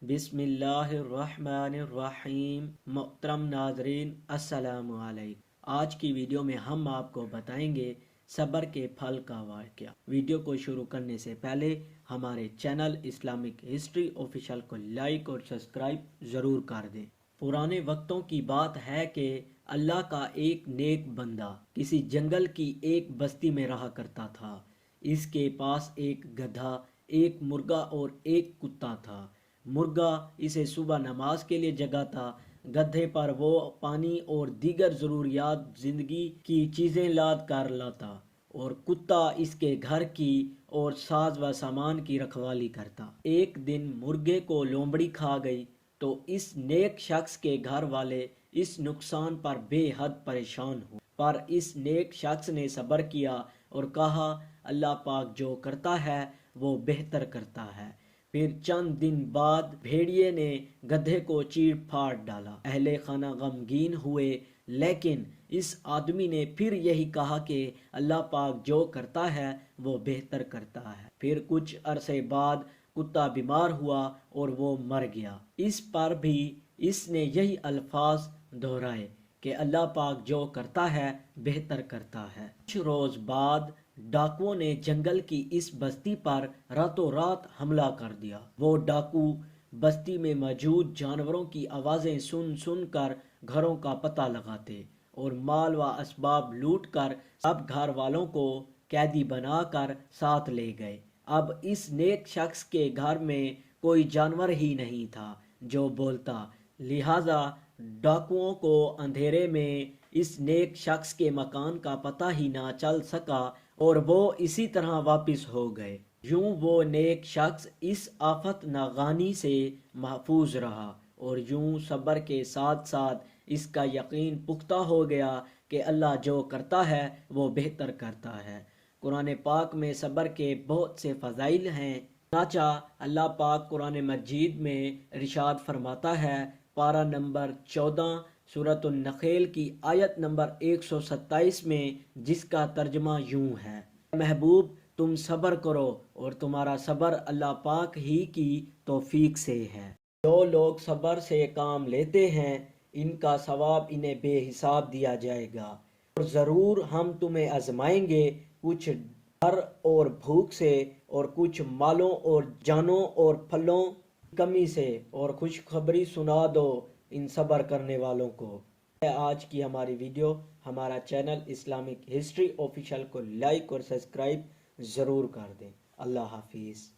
बिस्मिल्लाहिर्रहमानिर्रहीम। मोहतरम नाजरीन, अस्सलाम वालेकुम। आज की वीडियो में हम आपको बताएंगे सब्र के फल का वाक़या। वीडियो को शुरू करने से पहले हमारे चैनल इस्लामिक हिस्ट्री ऑफिशियल को लाइक और सब्सक्राइब ज़रूर कर दें। पुराने वक्तों की बात है कि अल्लाह का एक नेक बंदा किसी जंगल की एक बस्ती में रहा करता था। इसके पास एक गधा, एक मुर्गा और एक कुत्ता था। मुर्गा इसे सुबह नमाज के लिए जगाता, गधे पर वो पानी और दीगर ज़रूरियात ज़िंदगी की चीज़ें लाद कर लाता और कुत्ता इसके घर की और साज व सामान की रखवाली करता। एक दिन मुर्गे को लोमड़ी खा गई तो इस नेक शख्स के घर वाले इस नुकसान पर बेहद परेशान हुए, पर इस नेक शख्स ने सब्र किया और कहा, अल्लाह पाक जो करता है वो बेहतर करता है। फिर चंद दिन बाद भेड़िए ने गधे को चीर फाड़ डाला। अहले खाना गमगीन हुए, लेकिन इस आदमी ने फिर यही कहा कि अल्लाह पाक जो करता है वो बेहतर करता है। फिर कुछ अरसे बाद कुत्ता बीमार हुआ और वो मर गया। इस पर भी इसने यही अल्फाज दोहराए कि अल्लाह पाक जो करता है बेहतर करता है। कुछ रोज बाद डाकुओं ने जंगल की इस बस्ती पर रातों रात हमला कर दिया। वो डाकू बस्ती में मौजूद जानवरों की आवाज़ें सुन सुन कर घरों का पता लगाते और माल व असबाब लूट कर सब घर वालों को कैदी बनाकर साथ ले गए। अब इस नेक शख्स के घर में कोई जानवर ही नहीं था जो बोलता, लिहाजा डाकुओं को अंधेरे में इस नेक शख्स के मकान का पता ही ना चल सका और वो इसी तरह वापस हो गए। यूं वो नेक शख्स इस आफत नागानी से महफूज रहा और यूं सब्र के साथ साथ इसका यकीन पुख्ता हो गया कि अल्लाह जो करता है वो बेहतर करता है। कुरान पाक में सब्र के बहुत से फ़ज़ाइल हैं। नाचा अल्लाह पाक कुरान मजीद में इरशाद फरमाता है, पारा नंबर 14 सूरतुन नखेल की आयत नंबर 127 में, जिसका तर्जमा यूं है, महबूब तुम सब्र करो और तुम्हारा सब्र अल्लाह पाक ही की तौफीक से है। जो लोग सब्र से काम लेते हैं इनका सवाब इन्हें बेहिसाब दिया जाएगा और ज़रूर हम तुम्हें आजमाएंगे, कुछ डर और भूख से और कुछ मालों और जानों और फलों कमी से, और खुशखबरी सुना दो इन सब्र करने वालों को। आज की हमारी वीडियो, हमारा चैनल इस्लामिक हिस्ट्री ऑफिशियल को लाइक और सब्सक्राइब ज़रूर कर दें। अल्लाह हाफिज़।